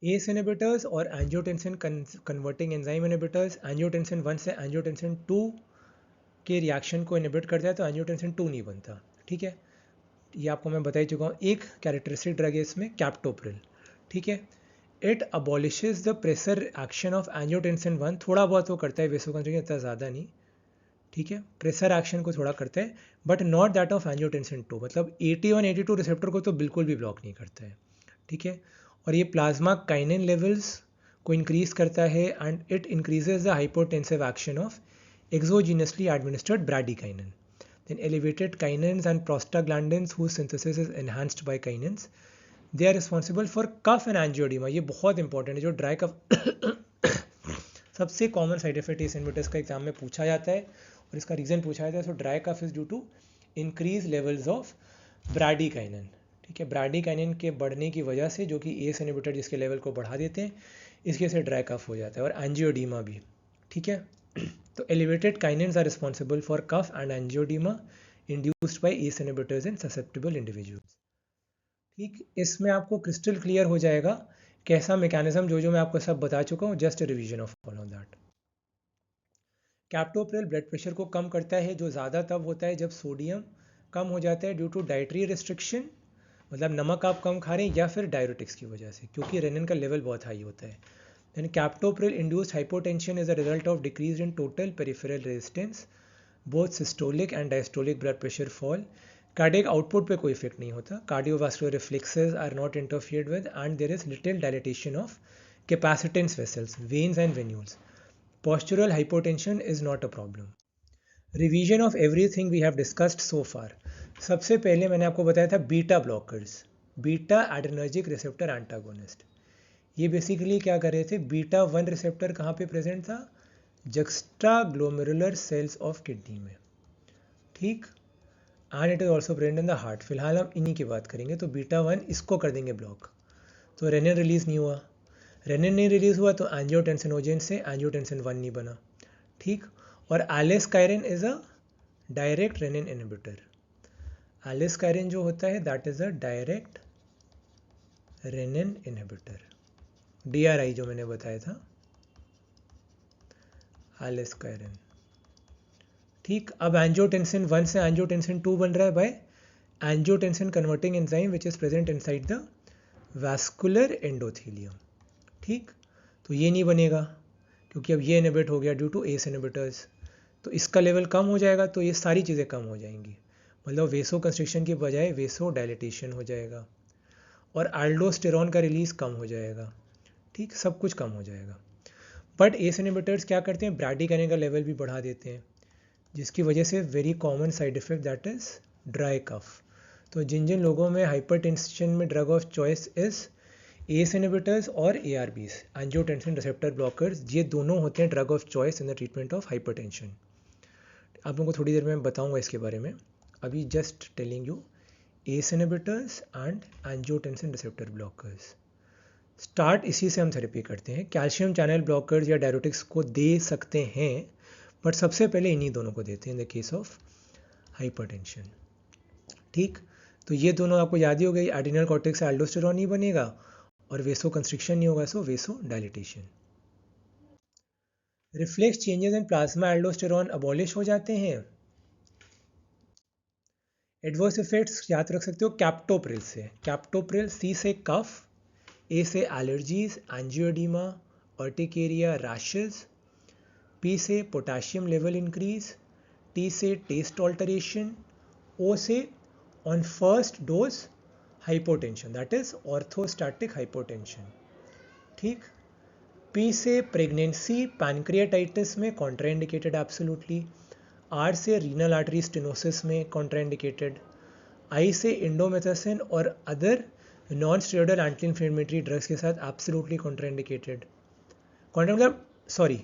S inhibitors और angiotensin converting enzyme inhibitors angiotensin 1 से angiotensin 2 के रिएक्शन को इनहिबिट करता है तो एंजियोटेंसिन 2 नहीं बनता। ठीक है, ये आपको मैं बता ही चुका हूँ। एक कैरेक्टरिस्टिक ड्रग है इसमें कैप्टोप्रिल। ठीक है, it abolishes the pressure action of angiotensin 1, थोड़ा बहुत वो करता है वेसोकंस्ट्रिक्शन, इतना ज़्यादा नहीं। ठीक है, प्रेशर एक्शन को थोड़ा करता है but not that of angiotensin 2, मतलब 81 82 रिसेप्टर को तो बिल्कुल भी ब्लॉक नहीं करता है। ठीक है, और ये प्लाज्मा काइनिन लेवल्स को इंक्रीज करता है and it increases the hypotensive action of exogenously administered bradykinin. Then elevated kinins and prostaglandins whose synthesis is enhanced by kinins. They are responsible for cough and angioedema. ये बहुत important है, जो dry cough सबसे common side effect इस inhibitors का exam में पूछा जाता है और इसका रीज़न पूछा जाता है। So dry cough is due to increase levels of bradykinin. ठीक है, ब्रैडिकाइनिन के बढ़ने की वजह से, जो कि एस इनहिबिटर जिसके लेवल को बढ़ा देते हैं, इसकी वजह से ड्राई कफ हो जाता है और एंजियोडीमा भी। ठीक है, तो elevated kinins are responsible for cough and angioedema induced by ACE inhibitors in susceptible individuals. ठीक, इसमें आपको क्रिस्टल क्लियर हो जाएगा कैसा मैकेनिज्म, जो मैं आपको सब बता चुका हूँ, just revision of all of that. Captopril blood pressure को कम करता है, जो ज़्यादा तब होता है जब सोडियम कम हो जाता है ड्यू टू डाइटरी रिस्ट्रिक्शन, मतलब नमक आप कम खा रहे हैं, या फिर डायरेटिक्स की वजह से, क्योंकि रेनिन का लेवल बहुत हाई होता है। Then captopril induced hypotension is a result of decrease in total peripheral resistance, both systolic and diastolic blood pressure fall. Cardiac output पे कोई इफेक्ट नहीं होता, cardiovascular reflexes are not interfered with and there is little dilatation of capacitance vessels, veins and venules. Postural hypotension is not a problem. Revision of everything we have discussed so far. सबसे पहले मैंने आपको बताया था beta blockers, beta adrenergic receptor antagonist. ये basically क्या कर रहे थे, बीटा 1 रिसेप्टर कहाँ पे प्रेजेंट था, juxtaglomerular cells of kidney में। ठीक, and it is also present in the heart. फिलहाल हम इन्हीं की बात करेंगे। तो बीटा 1 इसको कर देंगे ब्लॉक, तो रेनिन रिलीज नहीं हुआ, रेनिन नहीं रिलीज हुआ तो एंजियोटेंसिनोजेन से एंजियोटेंसिन 1 नहीं बना। ठीक, और aliskiren is a direct renin inhibitor. Aliskiren जो होता है that is a direct renin inhibitor, DRI जो मैंने बताया था, एलिसकाइरिन। ठीक, अब एंजियोटेंसिन 1 से एंजियोटेंसिन 2 बन रहा है by angiotensin converting enzyme which is present inside the vascular endothelium. ठीक, तो ये नहीं बनेगा क्योंकि अब ये इनहिबिट हो गया ड्यू टू एस इनहिबिटर्स, तो इसका लेवल कम हो जाएगा, तो ये सारी चीज़ें कम हो जाएंगी, मतलब वेसो कंस्ट्रिक्शन की बजाय वेसो डायलिटेशन हो जाएगा और एल्डोस्टेरॉन का रिलीज कम हो जाएगा। ठीक, सब कुछ कम हो जाएगा। बट एस इनहिबिटर्स क्या करते हैं, ब्रैडिकाइनिन का लेवल भी बढ़ा देते हैं, जिसकी वजह से very common side effect that is dry cough. तो जिन जिन लोगों में हाइपरटेंशन में drug of choice is ACE inhibitors और ARBs, एंजियोटेंसिन रिसेप्टर ब्लॉकर्स, ये दोनों होते हैं drug of choice in the treatment of hypertension. आप लोगों को थोड़ी देर में बताऊंगा इसके बारे में, अभी just telling U S inhibitors and angiotensin receptor blockers. Start इसी से हम थेरेपी करते हैं। कैल्शियम चैनल ब्लॉकर्स या डायरेटिक्स को दे सकते हैं, बट सबसे पहले इन्हीं दोनों को देते हैं in the case of hypertension. ठीक, तो ये दोनों आपको याद ही हो गई, एड्रिनल कॉर्टेक्स से एल्डोस्टेरॉन नहीं बनेगा और वेसो कंस्ट्रिक्शन नहीं होगा, so vasodilatation. Reflex changes in plasma aldosterone abolish हो जाते हैं। एडवर्स इफेक्ट्स याद रख सकते हो कैप्टोप्रिल से, कैप्टोप्रिल सी से कफ, ए से एलर्जीज, एंजियोडीमा, अर्टिकेरिया, रैशेज, पी से पोटेशियम लेवल इंक्रीज, टी से टेस्ट ऑल्टरेशन, ओ से on first dose hypotension that is orthostatic hypotension. ठीक, पी से प्रेगनेंसी पैनक्रियाटाइटिस में कॉन्ट्राइंडिकेटेड एब्सोल्युटली, आर से रीनल आर्टरी स्टेनोसिस में कॉन्ट्राइंडिकेटेड, आई से इंडोमेथासिन और other non steroidal anti inflammatory drugs के साथ एब्सोल्युटली कॉन्ट्राइंडिकेटेड। मतलब sorry,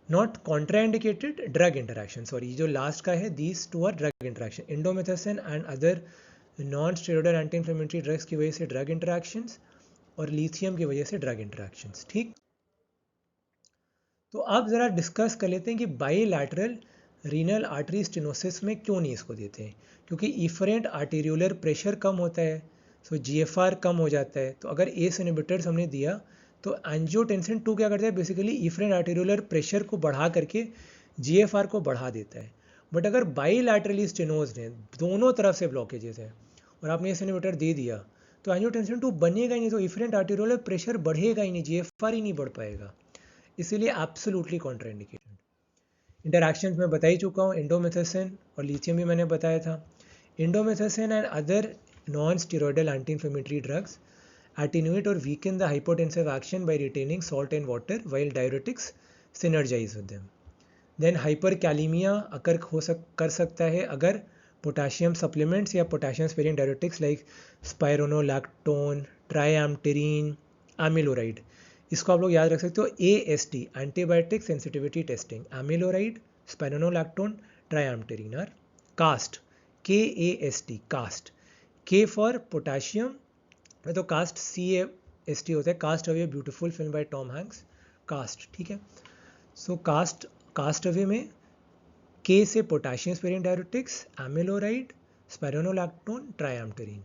not contraindicated, drug interaction, sorry जो लास्ट का है, these two are drug interaction, indomethacin and other non steroidal anti inflammatory drugs की वजह से ड्रग इंटरैक्शंस और लिथियम की वजह से ड्रग इंटरैक्शंस। ठीक, तो अब ज़रा डिस्कस कर लेते हैं कि बाईलैटरल रीनल आर्टरी स्टेनोसिस में क्यों नहीं इसको देते हैं, क्योंकि इफरेंट आर्टेरियोलर प्रेशर कम होता है, सो GFR कम हो जाता है। तो अगर एस इनहिबिटर्स हमने दिया तो एंजियोटेंसिन 2 क्या करता है, बेसिकली इफरेंट आर्टेरियोलर प्रेशर को बढ़ा करके जीएफआर को बढ़ा देता है। बट अगर बाईलैटरली स्टेनोज्ड है, दोनों तरफ से ब्लॉकेजेस है, और आपने एस इनहिबिटर दे दिया, तो एंजियोटेंसिन 2 बनेगा ही नहीं, तो इफरेंट आर्टेरियोलर प्रेशर बढ़ेगा ही नहीं, जीएफआर ही नहीं बढ़ पाएगा, इसीलिए एब्सोल्युटली कॉन्ट्राइंडिकेटेड। इंटरैक्शंस मैं बता ही चुका हूँ, इंडोमेथासिन और लिथियम भी मैंने बताया था। Indomethacin and other non steroidal anti inflammatory drugs attenuate or weaken the hypotensive action by retaining salt and water while diuretics synergize with them. Then hyperkalemia occur कर सकता है अगर पोटाशियम सप्लीमेंट्स या potassium sparing diuretics like spironolactone, triamterene, amiloride, इसको आप लोग याद रख सकते हो AST, antibiotic sensitivity testing, amiloride, spironolactone, triamterene are cast, KAST, cast, K for potassium में तो कास्ट CAST होता है, cast away beautiful film by Tom Hanks, cast, ठीक है। सो कास्ट अवे में K से potassium sparing diuretics, amiloride, spironolactone, triamterene,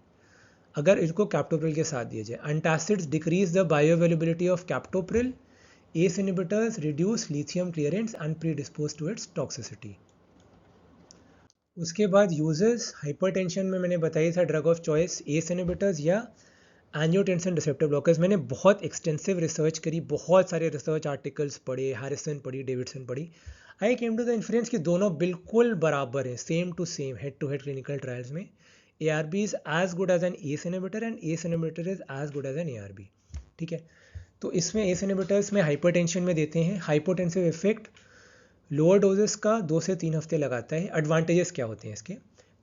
अगर इसको कैप्टोप्रिल के साथ दिया जाए। Antacids decrease the bioavailability of captopril, ACE inhibitors reduce lithium clearance and predispose to its toxicity. उसके बाद यूजेस, हाइपरटेंशन में मैंने बताया था drug of choice ACE inhibitors या एंजियोटेंसिन रिसेप्टर ब्लॉकर्स। मैंने बहुत एक्सटेंसिव रिसर्च करी, बहुत सारे रिसर्च आर्टिकल्स पढ़े, हैरिसन पढ़ी, डेविडसन पढ़ी। I came to the inference कि दोनों बिल्कुल बराबर हैं, same to same, head to head clinical trials में। ARB is as good as an ACE inhibitor and ACE inhibitor is as good as an ARB, ठीक है। तो इसमें एस इनहिबिटर्स में हाइपरटेंशन में देते हैं, हाइपोटेंसिव इफेक्ट लोअर डोजेस का 2 से 3 हफ्ते लगाता है। एडवांटेजेस क्या होते हैं इसके,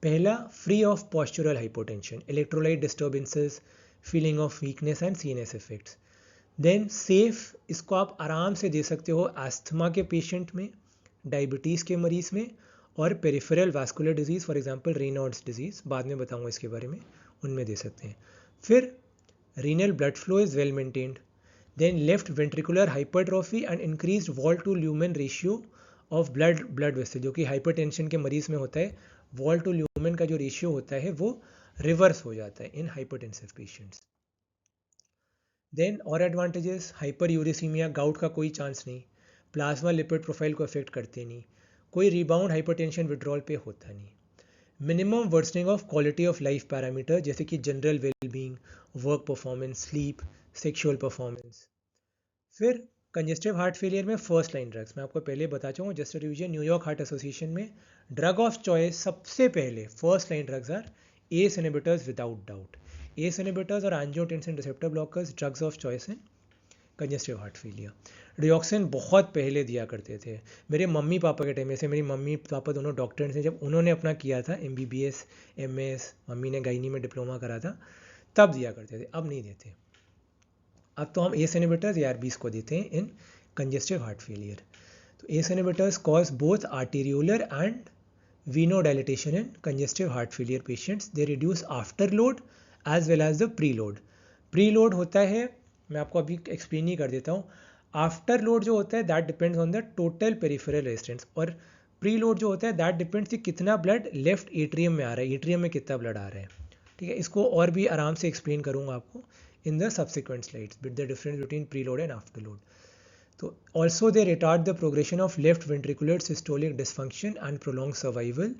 पहला free of postural hypotension, electrolyte disturbances, feeling of weakness and CNS effects. Then safe, इसको आप आराम से दे सकते हो अस्थमा के पेशेंट में, डायबिटीज़ के मरीज में, और peripheral vascular disease for example Reynolds disease, बाद में बताऊंगा इसके बारे में, उनमें दे सकते हैं। फिर renal blood flow is well maintained. Then left ventricular hypertrophy and increased wall to lumen ratio of blood vessel, जो कि हाइपरटेंशन के मरीज में होता है, वॉल टू ल्यूमेन का जो रेशियो होता है वो रिवर्स हो जाता है इन हाइपरटेंसिव पेशेंट्स। देन और एडवांटेजेस, हाइपर यूरिसीमिया, गाउट का कोई चांस नहीं, प्लाज्मा लिपिड प्रोफाइल को अफेक्ट करते नहीं, कोई रिबाउंड हाइपरटेंशन विड्रॉल पे होता नहीं, minimum worsening of quality of life parameter जैसे कि general wellbeing, work performance, sleep, sexual performance. फिर कंजेस्टिव हार्ट फेलियर में फर्स्ट लाइन ड्रग्स, मैं आपको पहले बता चुका हूँ, just revision, New York heart association में ड्रग ऑफ चॉइस सबसे पहले first line drugs are ACE inhibitors without doubt, ACE inhibitors और angiotensin receptor blockers drugs of choice in congestive heart failure. Digoxin बहुत पहले दिया करते थे, मेरे मम्मी पापा के टाइम में से, मेरी मम्मी पापा दोनों डॉक्टर्स हैं, जब उन्होंने अपना किया था MBBS MS, मम्मी ने गायनी में डिप्लोमा करा था, तब दिया करते थे, अब नहीं देते। अब तो हम एस इनहिबिटर्स ARBs को देते हैं इन कंजेस्टिव हार्ट फेलियर। तो ACE inhibitors cause both arteriolar and venodilatation in congestive heart failure patients. They reduce afterload as well as the preload. Preload होता है, मैं आपको अभी एक्सप्लेन ही कर देता हूँ। आफ्टरलोड जो होता है that depends on the total peripheral resistance, और प्रीलोड जो होता है दैट डिपेंड्स कि कितना ब्लड लेफ्ट एट्रियम में आ रहा है, एट्रियम में कितना ब्लड आ रहा है, ठीक है। इसको और भी आराम से एक्सप्लेन करूँगा आपको in the subsequent slides with the difference between preload and afterload. तो also they retard the progression of left ventricular systolic dysfunction and prolong survival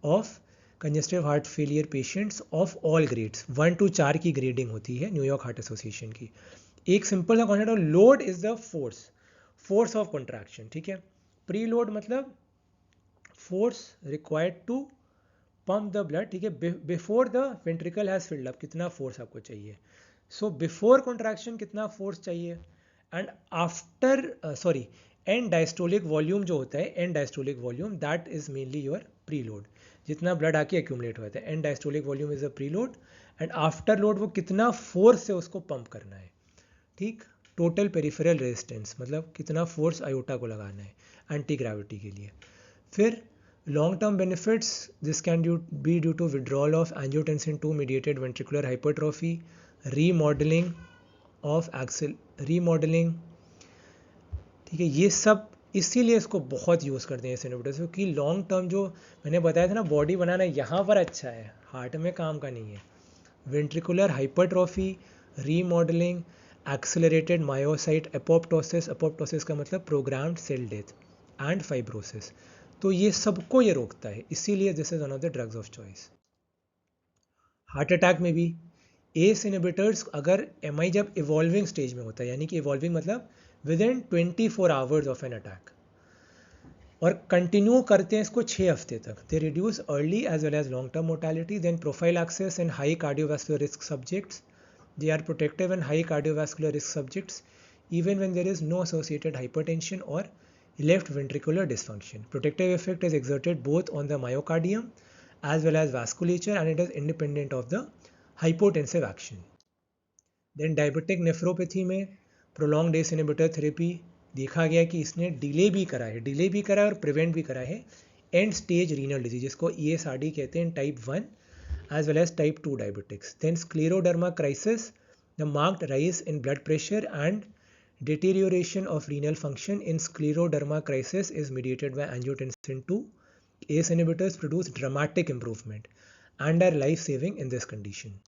of congestive heart failure patients of all grades। 1 to 4 की grading होती है New York heart association की। एक simple सा concept है, load is the force of contraction, ठीक है। Preload मतलब force required to pump the blood, ठीक है, before the ventricle has filled up, कितना फोर्स आपको चाहिए। सो बिफोर कॉन्ट्रैक्शन कितना फोर्स चाहिए, and after end diastolic volume जो होता है, end diastolic volume that is mainly your preload, जितना ब्लड आके एक्यूमुलेट होता है, end diastolic volume is a preload, and after load वो कितना फोर्स से उसको पंप करना है, ठीक। टोटल पेरिफेरल रेजिस्टेंस मतलब कितना फोर्स आयोटा को लगाना है एंटी ग्रेविटी के लिए। फिर long term benefits, this can be due to withdrawal of angiotensin 2 mediated ventricular hypertrophy, remodelling of axle, remodelling, ठीक है। ये सब इसीलिए इसको बहुत यूज़ करते हैं इस इनहिबिटर्स, क्योंकि लॉन्ग टर्म जो मैंने बताया था ना, बॉडी बनाना यहाँ पर अच्छा है, हार्ट में काम का नहीं है। Ventricular hypertrophy, remodelling accelerated myocyte apoptosis, apoptosis का मतलब programmed cell death, and fibrosis. तो ये सबको ये रोकता है, इसीलिए this is one of the drugs of choice. Heart attack में भी एस इनहिबिटर्स, अगर एमआई जब इवॉल्विंग स्टेज में होता है, यानी कि इवॉल्विंग मतलब within 24 hours of an attack, और कंटिन्यू करते हैं इसको 6 हफ्ते तक, they reduce early as well as long term mortality. Then prophylaxis in high cardiovascular risk subjects, they are protective in high cardiovascular risk subjects even when there is no associated hypertension or left ventricular dysfunction. Protective effect is exerted both on the myocardium as well as vasculature, and it is independent of the hypotensive action. Then diabetic nephropathy में prolonged ACE inhibitor therapy देखा गया कि इसने delay भी करा है और prevent भी करा है एंड स्टेज रीनल डिजीज, जिसको ESRD कहते हैं, type 1 as well as type 2 diabetics. Then scleroderma crisis, the marked rise in blood pressure and deterioration of renal function in scleroderma crisis is mediated by angiotensin 2. ACE inhibitors produce dramatic improvement and are life-saving in this condition.